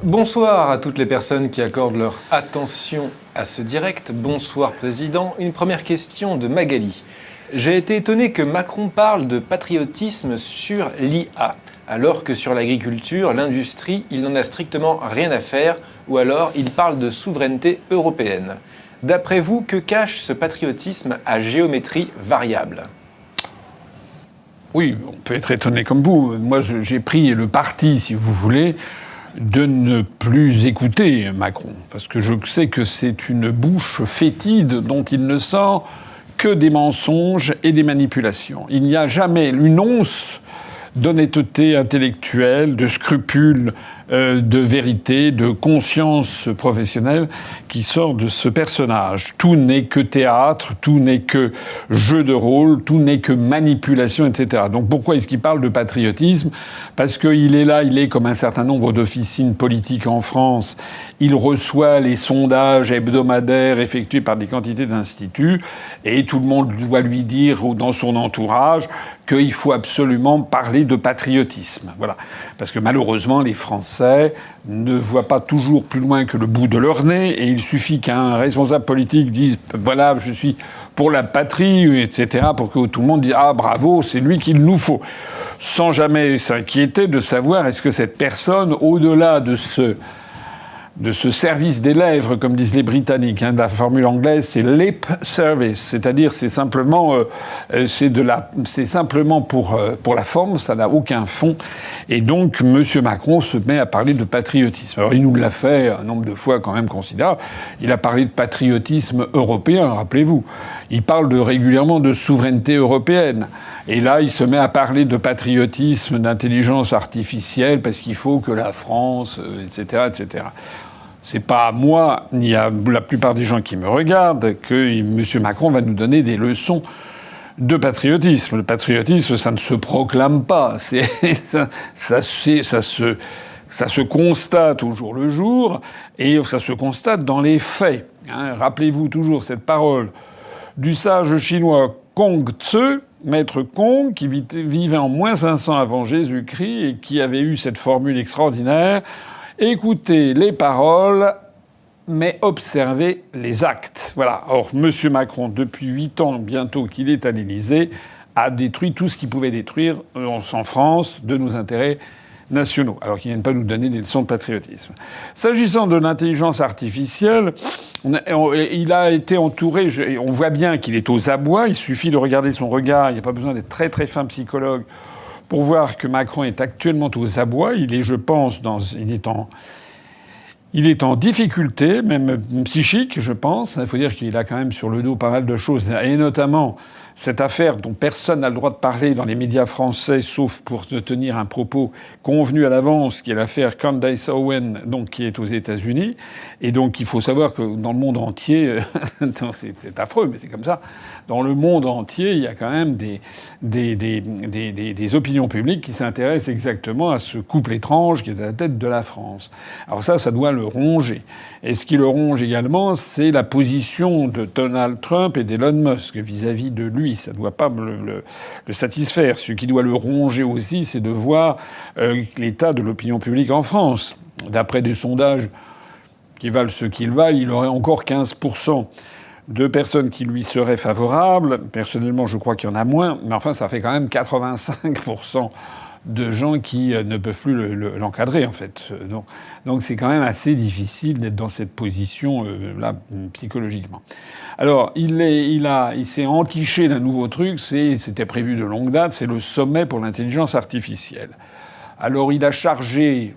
Bonsoir à toutes les personnes qui accordent leur attention à ce direct. Bonsoir Président. Une première question de Magali. J'ai été étonné que Macron parle de patriotisme sur l'IA, alors que sur l'agriculture, l'industrie, il n'en a strictement rien à faire, ou alors il parle de souveraineté européenne. D'après vous, que cache ce patriotisme à géométrie variable ? Oui, on peut être étonné comme vous. Moi, j'ai pris le parti, si vous voulez, de ne plus écouter Macron. Parce que je sais que c'est une bouche fétide dont il ne sort que des mensonges et des manipulations. Il n'y a jamais une once d'honnêteté intellectuelle, de scrupules, de vérité, de conscience professionnelle qui sort de ce personnage. Tout n'est que théâtre, tout n'est que jeu de rôle, tout n'est que manipulation, etc. Donc pourquoi est-ce qu'il parle de patriotisme ? Parce qu'il est là, il est comme un certain nombre d'officines politiques en France. Il reçoit les sondages hebdomadaires effectués par des quantités d'instituts et tout le monde doit lui dire dans son entourage qu'il faut absolument parler de patriotisme. Voilà. Parce que malheureusement, les Français ne voient pas toujours plus loin que le bout de leur nez et il suffit qu'un responsable politique dise « voilà, je suis pour la patrie », etc., pour que tout le monde dise « ah, bravo, c'est lui qu'il nous faut », sans jamais s'inquiéter de savoir est-ce que cette personne, au-delà de ce service des lèvres, comme disent les Britanniques, la formule anglaise, c'est lip service, c'est-à-dire c'est simplement pour la forme, ça n'a aucun fond. Et donc M. Macron se met à parler de patriotisme. Alors il nous l'a fait un nombre de fois quand même considérable. Il a parlé de patriotisme européen, rappelez-vous. Il parle régulièrement de souveraineté européenne. Et là, il se met à parler de patriotisme, d'intelligence artificielle, parce qu'il faut que la France, etc., etc. C'est pas à moi, ni à la plupart des gens qui me regardent, que M. Macron va nous donner des leçons de patriotisme. Le patriotisme, ça ne se proclame pas. Ça se constate au jour le jour, et ça se constate dans les faits. Rappelez-vous toujours cette parole du sage chinois Kong Tse, Maître Kong, qui vivait en moins 500 avant Jésus-Christ et qui avait eu cette formule extraordinaire. Écoutez les paroles, mais observez les actes. Voilà. Or, M. Macron, depuis 8 ans bientôt qu'il est à l'Élysée, a détruit tout ce qu'il pouvait détruire en France de nos intérêts nationaux, alors qu'ils ne viennent pas nous donner des leçons de patriotisme. S'agissant de l'intelligence artificielle, il a été entouré, on voit bien qu'il est aux abois, il suffit de regarder son regard, il n'y a pas besoin d'être très très fin psychologue pour voir que Macron est actuellement aux abois. Il est, je pense, il est en difficulté, même psychique, je pense. Il faut dire qu'il a quand même sur le dos pas mal de choses, et notamment cette affaire dont personne n'a le droit de parler dans les médias français, sauf pour tenir un propos convenu à l'avance, qui est l'affaire Candace Owen, donc qui est aux États-Unis. Et donc il faut savoir que dans le monde entier, c'est affreux, mais c'est comme ça. Dans le monde entier, il y a quand même des opinions publiques qui s'intéressent exactement à ce couple étrange qui est à la tête de la France. Alors ça doit le ronger. Et ce qui le ronge également, c'est la position de Donald Trump et d'Elon Musk vis-à-vis de lui. Ça ne doit pas le satisfaire. Ce qui doit le ronger aussi, c'est de voir l'état de l'opinion publique en France. D'après des sondages qui valent ce qu'ils valent, il aurait encore 15% de personnes qui lui seraient favorables. Personnellement, je crois qu'il y en a moins. Mais enfin, ça fait quand même 85% de gens qui ne peuvent plus l'encadrer, en fait. Donc c'est quand même assez difficile d'être dans cette position là psychologiquement. Alors il s'est entiché d'un nouveau truc, c'était prévu de longue date, c'est le sommet pour l'intelligence artificielle. Alors il a chargé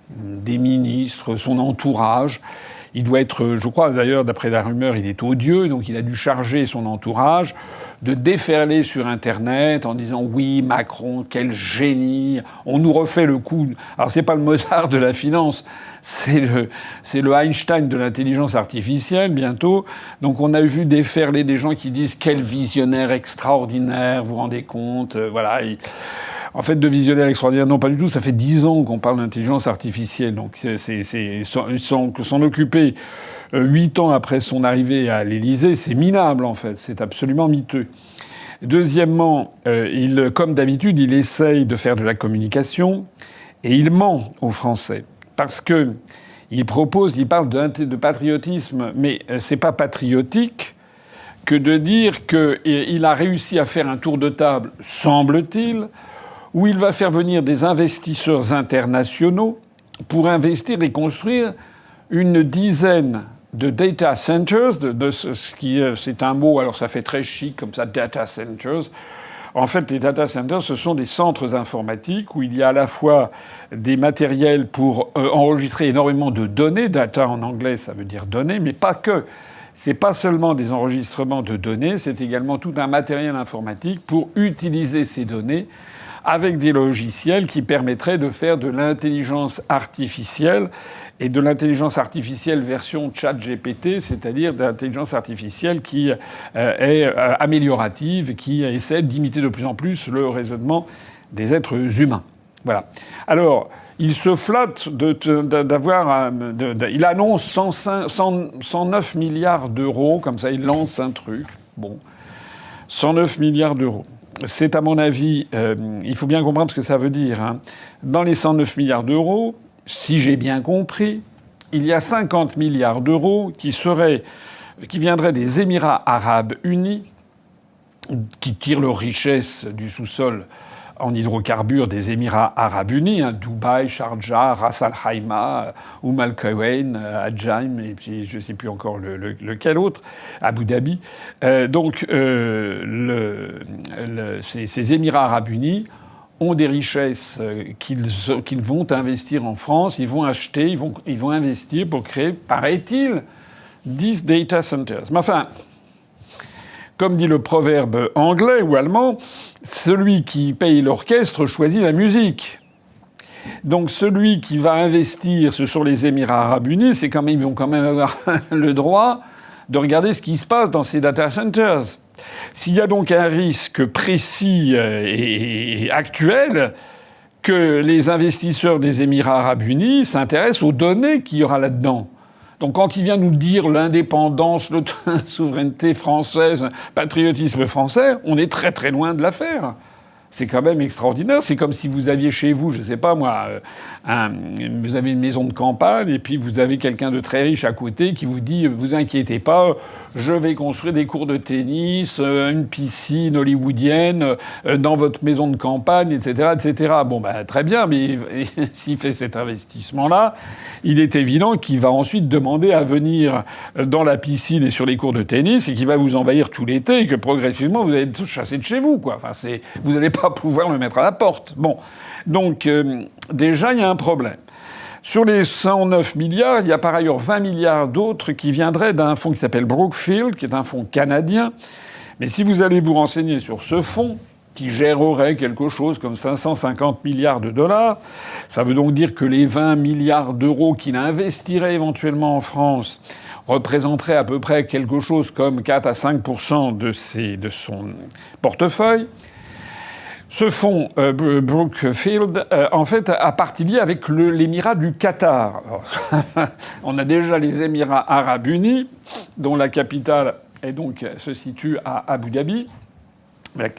des ministres, son entourage. Il doit être, je crois d'ailleurs, d'après la rumeur, il est odieux, donc il a dû charger son entourage de déferler sur Internet en disant « oui, Macron, quel génie, on nous refait le coup ». Alors c'est pas le Mozart de la finance, c'est le Einstein de l'intelligence artificielle bientôt. Donc on a vu déferler des gens qui disent « quel visionnaire extraordinaire, vous vous rendez compte ?» Voilà. En fait, de visionnaire extraordinaire, non, pas du tout. Ça fait 10 ans qu'on parle d'intelligence artificielle. Donc, s'en occuper 8 ans après son arrivée à l'Élysée, c'est minable, en fait. C'est absolument miteux. Deuxièmement, comme d'habitude, il essaye de faire de la communication et il ment aux Français. parce que il parle de patriotisme, mais c'est pas patriotique que de dire qu'il a réussi à faire un tour de table, semble-t-il, où il va faire venir des investisseurs internationaux pour investir et construire une dizaine de data centers, c'est un mot, alors ça fait très chic comme ça, data centers. En fait, les data centers, ce sont des centres informatiques où il y a à la fois des matériels pour enregistrer énormément de données. Data en anglais, ça veut dire données, mais pas que. C'est pas seulement des enregistrements de données, c'est également tout un matériel informatique pour utiliser ces données avec des logiciels qui permettraient de faire de l'intelligence artificielle et de l'intelligence artificielle version ChatGPT, c'est-à-dire de l'intelligence artificielle qui est améliorative, qui essaie d'imiter de plus en plus le raisonnement des êtres humains. Voilà. Alors, il se flatte d'avoir... il annonce 109 milliards d'euros, comme ça il lance un truc. Bon, 109 milliards d'euros. C'est à mon avis... il faut bien comprendre ce que ça veut dire. Hein. Dans les 109 milliards d'euros, si j'ai bien compris, il y a 50 milliards d'euros qui viendraient des Émirats arabes unis, qui tirent leur richesse du sous-sol en hydrocarbures des Émirats arabes unis, hein, Dubaï, Sharjah, Ras Al Khaimah, Al Quwain, Adjaim, et puis je ne sais plus encore lequel autre, Abu Dhabi. Ces Émirats arabes unis ont des richesses qu'ils vont investir en France, ils vont acheter, ils vont investir pour créer, paraît-il, 10 data centers. Mais enfin, comme dit le proverbe anglais ou allemand, celui qui paye l'orchestre choisit la musique. Donc celui qui va investir, ce sont les Émirats arabes unis, ils vont quand même avoir le droit de regarder ce qui se passe dans ces data centers. S'il y a donc un risque précis et actuel que les investisseurs des Émirats arabes unis s'intéressent aux données qu'il y aura là-dedans. Donc quand il vient nous dire l'indépendance, la souveraineté française, patriotisme français, on est très très loin de l'affaire. C'est quand même extraordinaire. C'est comme si vous aviez chez vous, je sais pas moi, vous avez une maison de campagne et puis vous avez quelqu'un de très riche à côté qui vous dit « Vous inquiétez pas, je vais construire des cours de tennis, une piscine hollywoodienne dans votre maison de campagne, etc. etc. » Bon, ben très bien, mais s'il fait cet investissement-là, il est évident qu'il va ensuite demander à venir dans la piscine et sur les cours de tennis et qu'il va vous envahir tout l'été et que progressivement vous allez être chassé de chez vous, quoi. Enfin, vous n'allez pas pouvoir le mettre à la porte. Bon. Donc, déjà, il y a un problème. Sur les 109 milliards, il y a par ailleurs 20 milliards d'autres qui viendraient d'un fonds qui s'appelle Brookfield, qui est un fonds canadien. Mais si vous allez vous renseigner sur ce fonds, qui gérerait quelque chose comme 550 milliards de dollars, ça veut donc dire que les 20 milliards d'euros qu'il investirait éventuellement en France représenteraient à peu près quelque chose comme 4 à 5% de son portefeuille. Ce fonds Brookfield, en fait, a partie liée avec l'émirat du Qatar. Alors, on a déjà les Émirats arabes unis, dont la capitale se situe à Abu Dhabi. La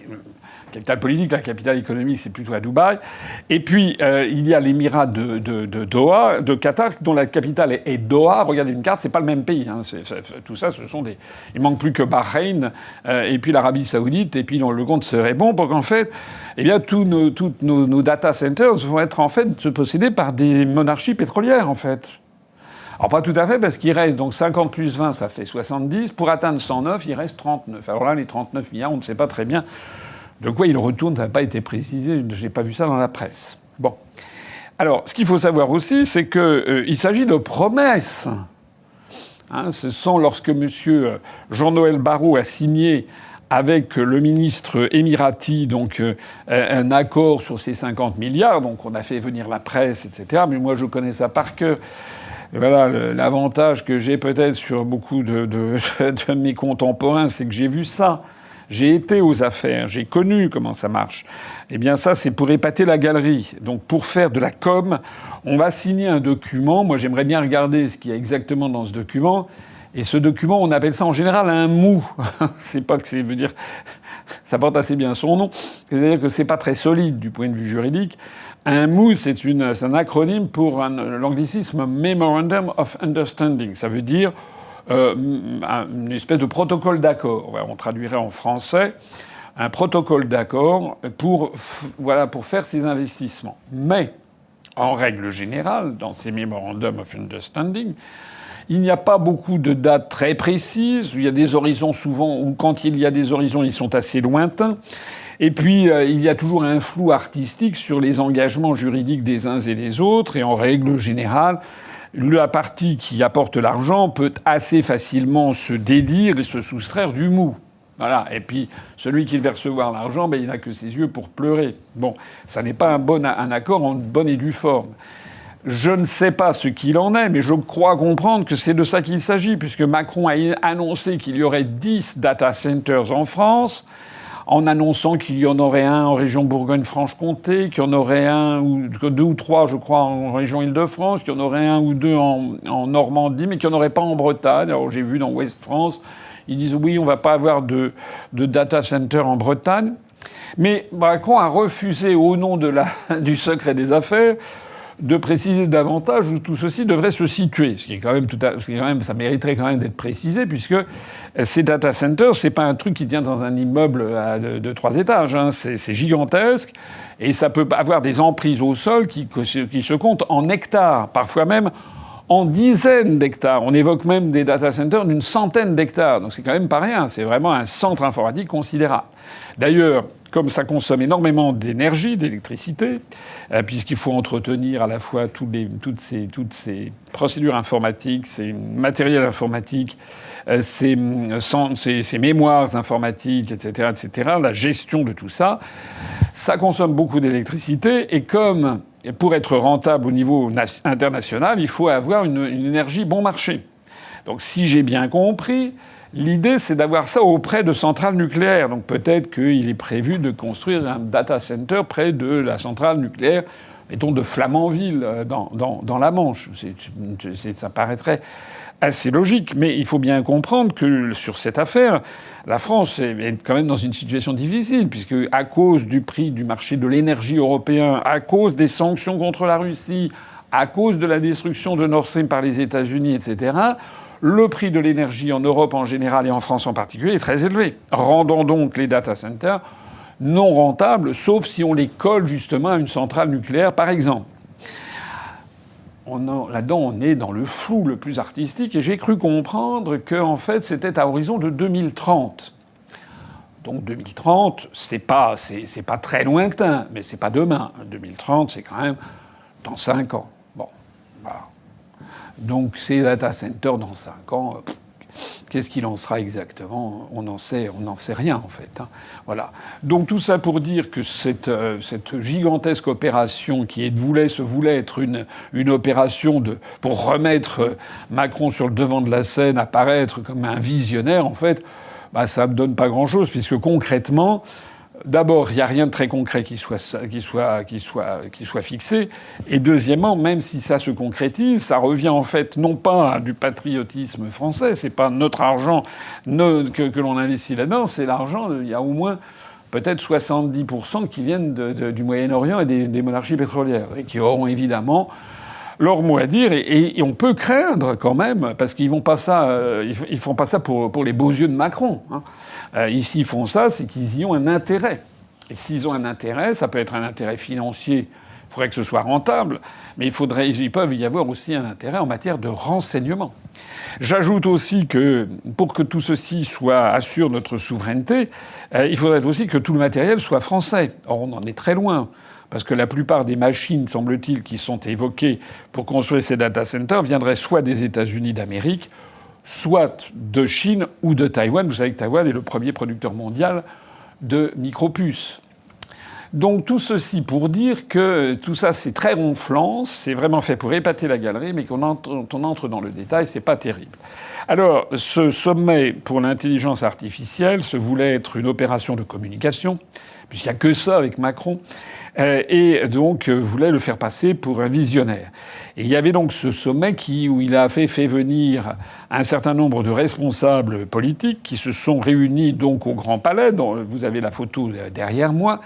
capitale politique, la capitale économique, c'est plutôt à Dubaï. Et puis, il y a l'émirat de Doha, de Qatar, dont la capitale est Doha. Regardez une carte, c'est pas le même pays. Hein. Tout ça, il manque plus que Bahreïn, et puis l'Arabie Saoudite, et puis le compte serait bon pour qu'en fait, eh bien, tous nos data centers vont être en fait possédés par des monarchies pétrolières, en fait. Alors pas tout à fait, parce qu'il reste donc 50 plus 20, ça fait 70. Pour atteindre 109, il reste 39. Alors là, les 39 milliards, on ne sait pas très bien de quoi ils retournent, ça n'a pas été précisé, je n'ai pas vu ça dans la presse. Bon. Alors, ce qu'il faut savoir aussi, c'est qu'il s'agit de promesses. Hein, ce sont lorsque M. Jean-Noël Barrot a signé avec le ministre émirati un accord sur ces 50 milliards, donc on a fait venir la presse, etc. Mais moi, je connais ça par cœur. Et voilà, l'avantage que j'ai peut-être sur beaucoup de mes contemporains, c'est que j'ai vu ça. J'ai été aux affaires, j'ai connu comment ça marche. Eh bien ça, c'est pour épater la galerie. Donc pour faire de la com, on va signer un document. Moi, j'aimerais bien regarder ce qu'il y a exactement dans ce document. Et ce document, on appelle ça en général un mou. C'est pas que ça veut dire... Ça porte assez bien son nom. C'est-à-dire que c'est pas très solide du point de vue juridique. Un MOU, c'est un acronyme pour l'anglicisme Memorandum of Understanding. Ça veut dire une espèce de protocole d'accord. On traduirait en français un protocole d'accord pour faire ces investissements. Mais, en règle générale, dans ces Memorandum of Understanding, il n'y a pas beaucoup de dates très précises. Il y a des horizons souvent, ou quand il y a des horizons, ils sont assez lointains. Et puis, il y a toujours un flou artistique sur les engagements juridiques des uns et des autres. Et en règle générale, la partie qui apporte l'argent peut assez facilement se dédire et se soustraire du MOU. Voilà. Et puis, celui qui va recevoir l'argent, il n'a que ses yeux pour pleurer. Bon, ça n'est pas un accord en bonne et due forme. Je ne sais pas ce qu'il en est, mais je crois comprendre que c'est de ça qu'il s'agit, puisque Macron a annoncé qu'il y aurait 10 data centers en France, en annonçant qu'il y en aurait un en région Bourgogne-Franche-Comté, qu'il y en aurait deux ou trois, je crois, en région Île-de-France, qu'il y en aurait un ou deux en Normandie, mais qu'il n'y en aurait pas en Bretagne. Alors j'ai vu dans Ouest-France, ils disent oui, on ne va pas avoir de data center en Bretagne. Mais Macron a refusé, au nom du secret des affaires, de préciser davantage où tout ceci devrait se situer. Ce qui est quand même ça mériterait quand même d'être précisé, puisque ces data centers, c'est pas un truc qui tient dans un immeuble de 3 étages. Hein. C'est gigantesque. Et ça peut avoir des emprises au sol qui se comptent en hectares, parfois même en dizaines d'hectares. On évoque même des data centers d'une centaine d'hectares. Donc c'est quand même pas rien. C'est vraiment un centre informatique considérable. D'ailleurs, comme ça consomme énormément d'énergie, d'électricité, puisqu'il faut entretenir à la fois toutes ces procédures informatiques, ces matériels informatiques, ces mémoires informatiques, etc., la gestion de tout ça, ça consomme beaucoup d'électricité. Et comme pour être rentable au niveau international, il faut avoir une énergie bon marché. Donc si j'ai bien compris, l'idée, c'est d'avoir ça auprès de centrales nucléaires. Donc peut-être qu'il est prévu de construire un data center près de la centrale nucléaire, mettons, de Flamanville, dans la Manche. Ça paraîtrait assez logique. Mais il faut bien comprendre que sur cette affaire, la France est quand même dans une situation difficile, puisque à cause du prix du marché de l'énergie européen, à cause des sanctions contre la Russie, à cause de la destruction de Nord Stream par les États-Unis, etc., le prix de l'énergie en Europe en général et en France en particulier est très élevé, rendant donc les data centers non rentables, sauf si on les colle justement à une centrale nucléaire, par exemple. Là-dedans, on est dans le flou le plus artistique, et j'ai cru comprendre que, en fait, c'était à horizon de 2030. Donc 2030, c'est pas très lointain, mais c'est pas demain. 2030, c'est quand même dans 5 ans. Bon, voilà. Donc ces data centers dans 5 ans, qu'est-ce qu'il en sera exactement ? On n'en sait rien en fait. Hein. Voilà. Donc tout ça pour dire que cette gigantesque opération qui se voulait être une opération pour remettre Macron sur le devant de la scène, apparaître comme un visionnaire, en fait, ça ne donne pas grand-chose, puisque concrètement, d'abord, il n'y a rien de très concret qui soit fixé. Et deuxièmement, même si ça se concrétise, ça revient en fait non pas à du patriotisme français, c'est pas notre argent que l'on investit là-dedans, c'est l'argent, il y a au moins peut-être 70% qui viennent du Moyen-Orient et des monarchies pétrolières, et qui auront évidemment leur mot à dire, et on peut craindre quand même, parce qu'ils font pas ça pour les beaux yeux de Macron. Hein. Ici, ils font ça, c'est qu'ils y ont un intérêt. Et s'ils ont un intérêt, ça peut être un intérêt financier, il faudrait que ce soit rentable, mais il peut y avoir aussi un intérêt en matière de renseignement. J'ajoute aussi que pour que tout ceci assure notre souveraineté, il faudrait aussi que tout le matériel soit français. Or, on en est très loin. Parce que la plupart des machines, semble-t-il, qui sont évoquées pour construire ces data centers viendraient soit des États-Unis d'Amérique, soit de Chine ou de Taïwan. Vous savez que Taïwan est le premier producteur mondial de micropuces. Donc tout ceci pour dire que tout ça, c'est très ronflant, c'est vraiment fait pour épater la galerie, mais quand on entre dans le détail, c'est pas terrible. Alors, ce sommet pour l'intelligence artificielle se voulait être une opération de communication, puisqu'il n'y a que ça avec Macron, et donc voulait le faire passer pour un visionnaire. Et il y avait donc ce sommet où il a fait venir un certain nombre de responsables politiques qui se sont réunis donc au Grand Palais, dont vous avez la photo derrière moi,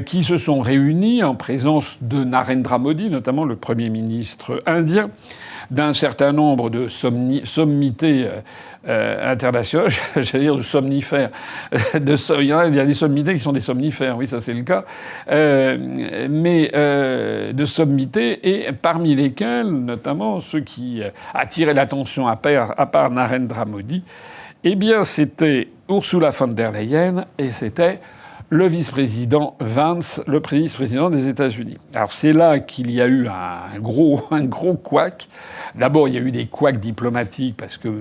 qui se sont réunis en présence de Narendra Modi, notamment le Premier ministre indien, d'un certain nombre de sommités internationales, j'allais dire de somnifères. Il y a des sommités qui sont des somnifères, oui, ça c'est le cas, de sommités, et parmi lesquels, notamment ceux qui attiraient l'attention à part Narendra Modi, eh bien c'était Ursula von der Leyen et c'était le vice-président Vance, le vice-président des États-Unis. Alors c'est là qu'il y a eu un gros couac. D'abord, il y a eu des couacs diplomatiques parce que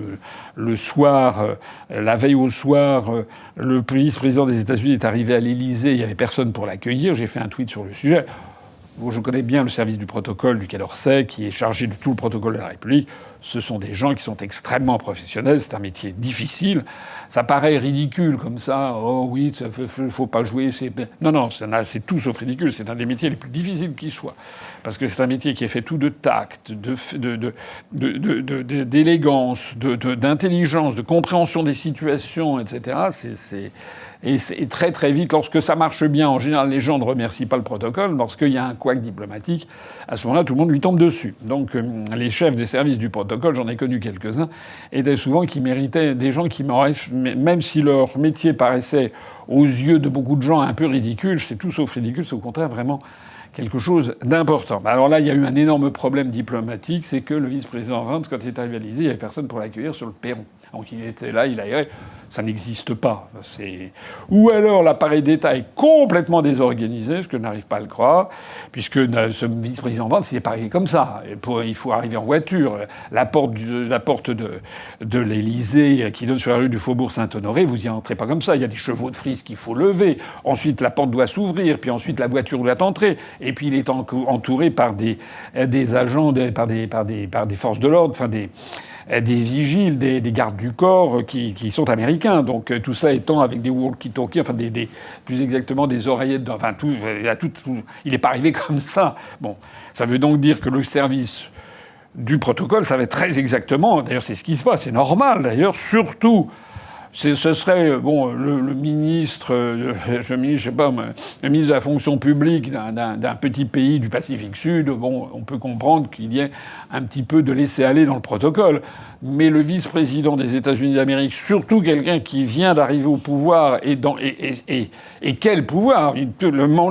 le soir, la veille au soir, le vice-président des États-Unis est arrivé à l'Élysée, il n'y avait personne pour l'accueillir. J'ai fait un tweet sur le sujet. Je connais bien le service du protocole du Quai d'Orsay, qui est chargé de tout le protocole de la République. Ce sont des gens qui sont extrêmement professionnels. C'est un métier difficile. Ça paraît ridicule comme ça. Oh oui, faut pas jouer. Non, c'est tout sauf ridicule. C'est un des métiers les plus difficiles qui soit. Parce que c'est un métier qui est fait tout de tact, d'élégance, d'intelligence, de compréhension des situations, etc. Et c'est très très vite. Lorsque ça marche bien, en général, les gens ne remercient pas le protocole. Lorsqu'il y a un couac diplomatique, à ce moment-là, tout le monde lui tombe dessus. Donc les chefs des services du protocole, j'en ai connu quelques-uns, étaient souvent qui méritaient des gens qui m'auraient, même si leur métier paraissait aux yeux de beaucoup de gens un peu ridicule, c'est tout sauf ridicule, c'est au contraire vraiment quelque chose d'important. Alors là, il y a eu un énorme problème diplomatique, c'est que le vice-président Vance, quand il est arrivé à l'Élysée, il n'y avait personne pour l'accueillir sur le perron. Donc il était là, il aérait. Ça n'existe pas. Ou alors l'appareil d'État est complètement désorganisé, ce que je n'arrive pas à le croire, puisque ce vice-président Vance, il n'est pas arrivé comme ça. Il faut arriver en voiture. La porte de l'Élysée qui donne sur la rue du Faubourg Saint-Honoré, vous n'y entrez pas comme ça. Il y a des chevaux de frise qu'il faut lever. Ensuite, la porte doit s'ouvrir. Puis ensuite, la voiture doit entrer. Et puis, il est entouré par des agents, par des forces de l'ordre, enfin des vigiles, des gardes du corps qui sont américains. Donc tout ça étant avec des walkie-talkies, enfin plus exactement des oreillettes, enfin tout, il n'est pas arrivé comme ça. Bon, ça veut donc dire que le service du protocole savait très exactement, d'ailleurs c'est ce qui se passe, c'est normal d'ailleurs, surtout. Ce serait le ministre, le ministre de la fonction publique d'un petit pays du Pacifique Sud. Bon, on peut comprendre qu'il y ait un petit peu de laisser-aller dans le protocole. Mais le vice-président des États-Unis d'Amérique, surtout quelqu'un qui vient d'arriver au pouvoir et quel pouvoir?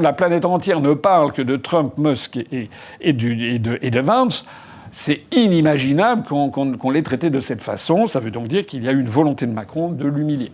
La planète entière ne parle que de Trump, Musk et de Vance. C'est inimaginable qu'on l'ait traité de cette façon. Ça veut donc dire qu'il y a une volonté de Macron de l'humilier.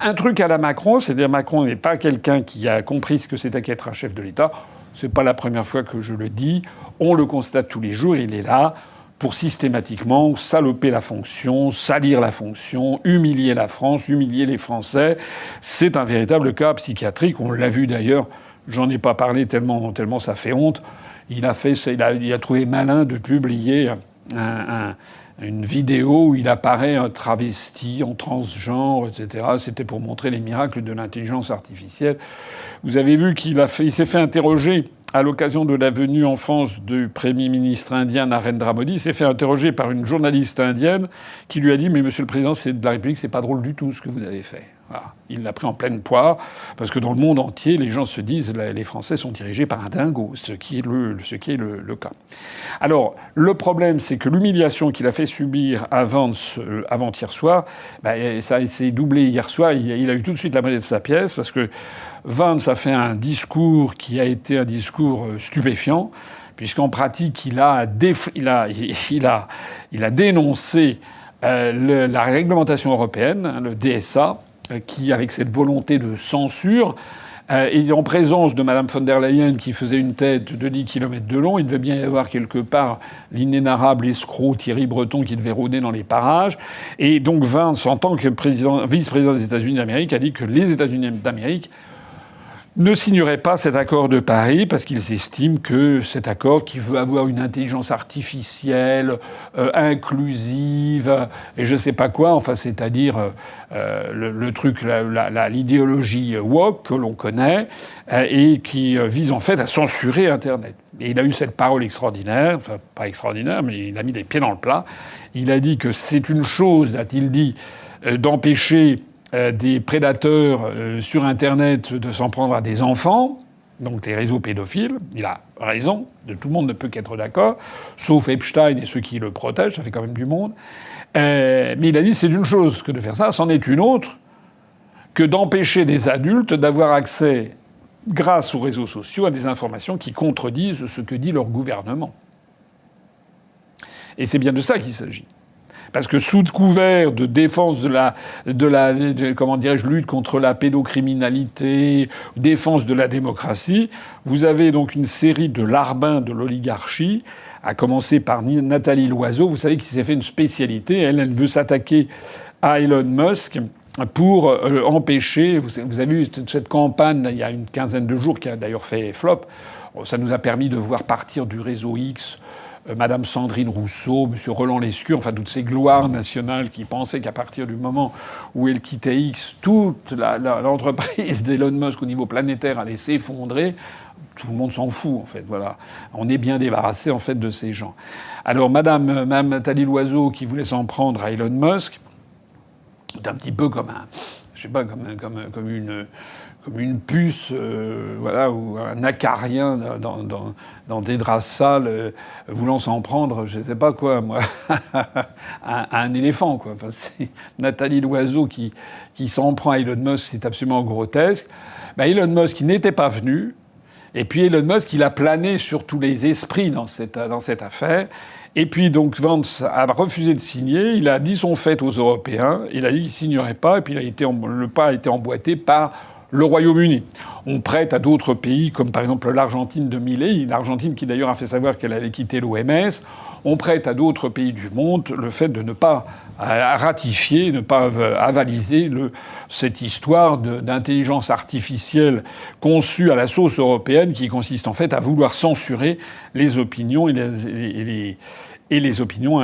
Un truc à la Macron, c'est-à-dire Macron n'est pas quelqu'un qui a compris ce que c'était qu'être un chef de l'État. C'est pas la première fois que je le dis. On le constate tous les jours. Il est là pour systématiquement saloper la fonction, salir la fonction, humilier la France, humilier les Français. C'est un véritable cas psychiatrique. On l'a vu d'ailleurs. J'en ai pas parlé tellement ça fait honte. Il a trouvé malin de publier une vidéo où il apparaît un travesti, en transgenre, etc. C'était pour montrer les miracles de l'intelligence artificielle. Vous avez vu il s'est fait interroger à l'occasion de la venue en France du Premier ministre indien Narendra Modi. Il s'est fait interroger par une journaliste indienne qui lui a dit « Mais Monsieur le Président de la République, c'est pas drôle du tout ce que vous avez fait. » Voilà. Il l'a pris en pleine poire, parce que dans le monde entier, les gens se disent les Français sont dirigés par un dingo, ce qui est le cas. Alors, le problème, c'est que l'humiliation qu'il a fait subir à Vance avant-hier soir, ça s'est doublé hier soir. Il a eu tout de suite la monnaie de sa pièce, parce que Vance a fait un discours qui a été un discours stupéfiant, puisqu'en pratique, il a dénoncé la réglementation européenne, le DSA, qui, avec cette volonté de censure, et en présence de Mme von der Leyen qui faisait une tête de 10 km de long, il devait bien y avoir quelque part l'inénarrable escroc Thierry Breton qui devait rôder dans les parages. Et donc Vance, en tant que vice-président des États-Unis d'Amérique, a dit que les États-Unis d'Amérique ne signeraient pas cet accord de Paris parce qu'ils estiment que cet accord qui veut avoir une intelligence artificielle inclusive et je sais pas quoi, enfin c'est-à-dire le truc, l'idéologie woke que l'on connaît et qui vise en fait à censurer Internet. Et il a eu cette parole extraordinaire, enfin pas extraordinaire, mais il a mis les pieds dans le plat. Il a dit que c'est une chose, a-t-il dit, d'empêcher des prédateurs sur Internet de s'en prendre à des enfants. donc les réseaux pédophiles. Il a raison, tout le monde ne peut qu'être d'accord, sauf Epstein et ceux qui le protègent, ça fait quand même du monde. Mais il a dit c'est une chose que de faire ça, c'en est une autre que d'empêcher des adultes d'avoir accès, grâce aux réseaux sociaux, à des informations qui contredisent ce que dit leur gouvernement. Et c'est bien de ça qu'il s'agit. Parce que sous couvert de défense comment dirais-je, lutte contre la pédocriminalité, défense de la démocratie, vous avez donc une série de larbins de l'oligarchie, à commencer par Nathalie Loiseau, vous savez, qui s'est fait une spécialité. Elle veut s'attaquer à Elon Musk pour empêcher... Vous avez vu cette campagne, il y a une quinzaine de jours, qui a d'ailleurs fait flop. Ça nous a permis de voir partir du réseau X Madame Sandrine Rousseau, Monsieur Roland Lescure, enfin toutes ces gloires nationales qui pensaient qu'à partir du moment où elle quittait X, toute l'entreprise d'Elon Musk au niveau planétaire allait s'effondrer. Tout le monde s'en fout, en fait. Voilà. On est bien débarrassé, en fait, de ces gens. Alors, Madame Nathalie Loiseau, qui voulait s'en prendre à Elon Musk, c'est un petit peu comme comme une puce, voilà, ou un acarien dans des draps sales, voulant s'en prendre, je sais pas quoi, moi, à un éléphant, quoi. Enfin, c'est Nathalie Loiseau qui s'en prend à Elon Musk, c'est absolument grotesque. Elon Musk, il n'était pas venu. Et puis Elon Musk, il a plané sur tous les esprits dans cette affaire. Et puis donc Vance a refusé de signer. Il a dit son fait aux Européens. Il a dit qu'il signerait pas. Et puis le pas a été emboîté par le Royaume-Uni. On prête à d'autres pays, comme par exemple l'Argentine de Milei, l'Argentine qui d'ailleurs a fait savoir qu'elle allait quitter l'OMS. On prête à d'autres pays du monde le fait de ne pas ratifier, ne pas avaliser cette histoire d'intelligence artificielle conçue à la sauce européenne, qui consiste en fait à vouloir censurer les opinions et les opinions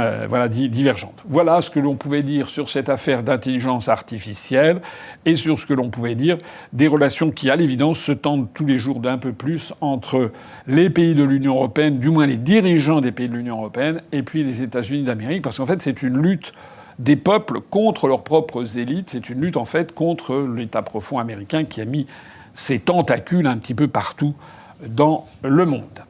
divergentes. Voilà ce que l'on pouvait dire sur cette affaire d'intelligence artificielle et sur ce que l'on pouvait dire des relations qui, à l'évidence, se tendent tous les jours d'un peu plus entre les pays de l'Union européenne, du moins les dirigeants des pays de l'Union européenne, et puis les États-Unis d'Amérique, parce qu'en fait, c'est une lutte des peuples contre leurs propres élites. C'est une lutte, en fait, contre l'État profond américain qui a mis ses tentacules un petit peu partout dans le monde.